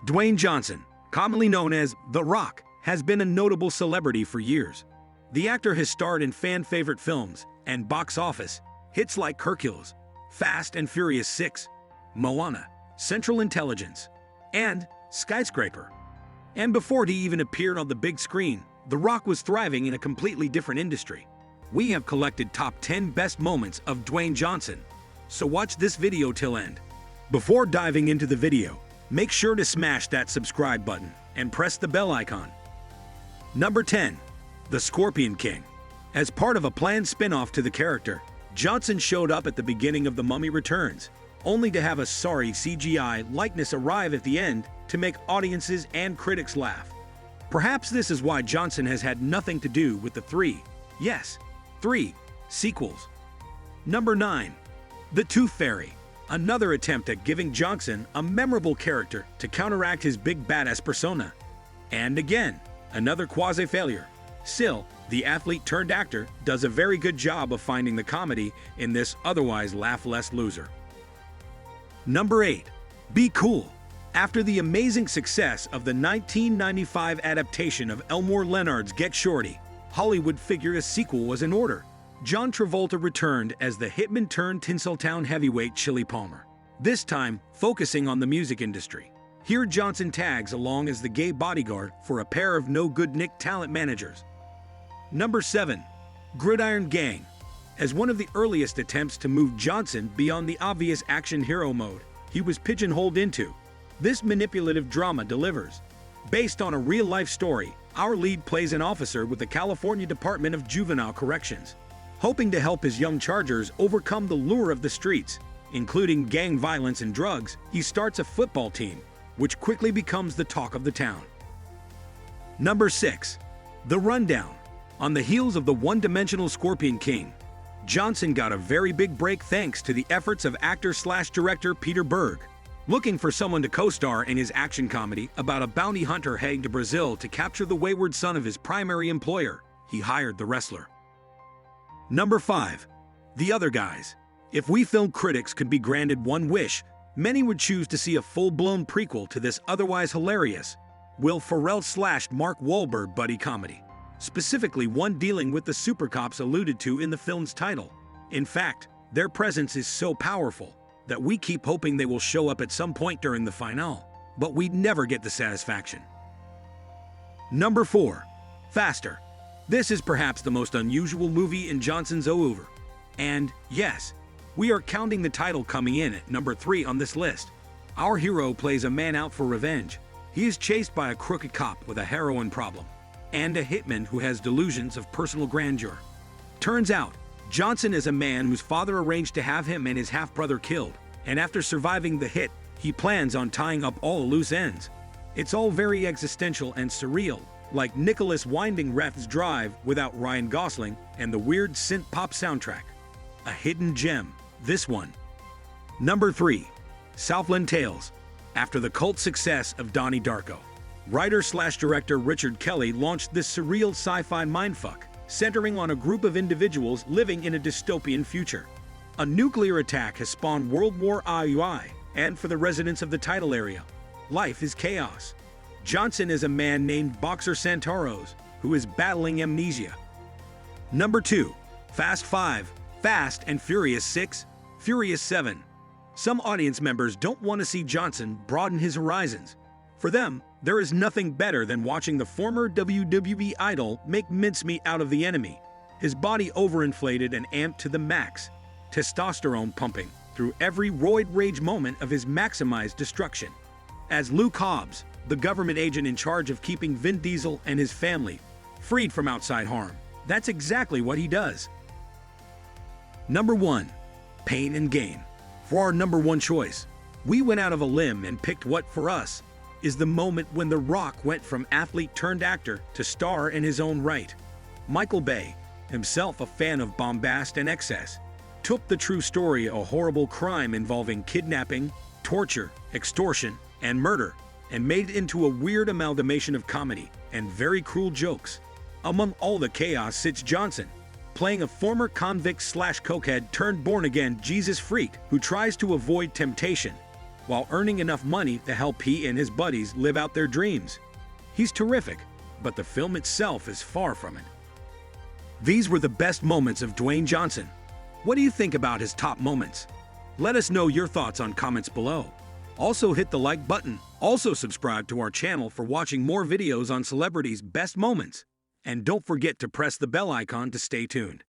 Dwayne Johnson, commonly known as The Rock, has been a notable celebrity for years. The actor has starred in fan-favorite films and box office hits like Hercules, Fast and Furious 6, Moana, Central Intelligence, and Skyscraper. And before he even appeared on the big screen, The Rock was thriving in a completely different industry. We have collected top 10 best moments of Dwayne Johnson, so watch this video till end. Before diving into the video, make sure to smash that subscribe button and press the bell icon. Number 10. The Scorpion King. As part of a planned spin-off to the character, Johnson showed up at the beginning of The Mummy Returns, only to have a sorry CGI likeness arrive at the end to make audiences and critics laugh. Perhaps this is why Johnson has had nothing to do with the three sequels. Number 9. The Tooth Fairy. Another attempt at giving Johnson a memorable character to counteract his big badass persona. And again, another quasi-failure. Still, the athlete-turned-actor does a very good job of finding the comedy in this otherwise laugh-less loser. Number 8. Be Cool. After the amazing success of the 1995 adaptation of Elmore Leonard's Get Shorty, Hollywood figured a sequel was in order. John Travolta returned as the hitman-turned-Tinseltown heavyweight Chili Palmer, this time focusing on the music industry. Here Johnson tags along as the gay bodyguard for a pair of no-good Nick talent managers. Number 7. Gridiron Gang. As one of the earliest attempts to move Johnson beyond the obvious action hero mode he was pigeonholed into, this manipulative drama delivers. Based on a real-life story, our lead plays an officer with the California Department of Juvenile Corrections, hoping to help his young chargers overcome the lure of the streets, including gang violence and drugs. He starts a football team, which quickly becomes the talk of the town. Number 6. The Rundown. On the heels of the one-dimensional Scorpion King, Johnson got a very big break thanks to the efforts of actor/director Peter Berg. Looking for someone to co-star in his action comedy about a bounty hunter heading to Brazil to capture the wayward son of his primary employer, he hired the wrestler. Number 5. The Other Guys. If we film critics could be granted one wish, many would choose to see a full-blown prequel to this otherwise hilarious Will Ferrell/Mark Wahlberg buddy comedy, specifically one dealing with the supercops alluded to in the film's title. In fact, their presence is so powerful that we keep hoping they will show up at some point during the finale, but we never get the satisfaction. Number 4. Faster. This is perhaps the most unusual movie in Johnson's oeuvre. And yes, we are counting the title coming in at number 3 on this list. Our hero plays a man out for revenge. He is chased by a crooked cop with a heroin problem, and a hitman who has delusions of personal grandeur. Turns out, Johnson is a man whose father arranged to have him and his half-brother killed, and after surviving the hit, he plans on tying up all loose ends. It's all very existential and surreal, like Nicholas Winding Refn's Drive without Ryan Gosling and the weird synth-pop soundtrack. A hidden gem, this one. Number 3. Southland Tales. After the cult success of Donnie Darko, writer/director Richard Kelly launched this surreal sci-fi mindfuck, centering on a group of individuals living in a dystopian future. A nuclear attack has spawned World War II, and for the residents of the title area, life is chaos. Johnson is a man named Boxer Santaros, who is battling amnesia. Number 2. Fast 5, Fast and Furious 6, Furious 7. Some audience members don't want to see Johnson broaden his horizons. For them, there is nothing better than watching the former WWE idol make mincemeat out of the enemy, his body overinflated and amped to the max, testosterone pumping through every roid rage moment of his maximized destruction. As Luke Hobbs, the government agent in charge of keeping Vin Diesel and his family freed from outside harm, that's exactly what he does. Number 1. Pain and Gain. For our number 1 choice, we went out of a limb and picked what, for us, is the moment when The Rock went from athlete-turned-actor to star in his own right. Michael Bay, himself a fan of bombast and excess, took the true story of a horrible crime involving kidnapping, torture, extortion, and murder, and made it into a weird amalgamation of comedy and very cruel jokes. Among all the chaos sits Johnson, playing a former convict/cokehead turned born-again Jesus freak who tries to avoid temptation, while earning enough money to help he and his buddies live out their dreams. He's terrific, but the film itself is far from it. These were the best moments of Dwayne Johnson. What do you think about his top moments? Let us know your thoughts on comments below. Also hit the like button. Also subscribe to our channel for watching more videos on celebrities' best moments. And don't forget to press the bell icon to stay tuned.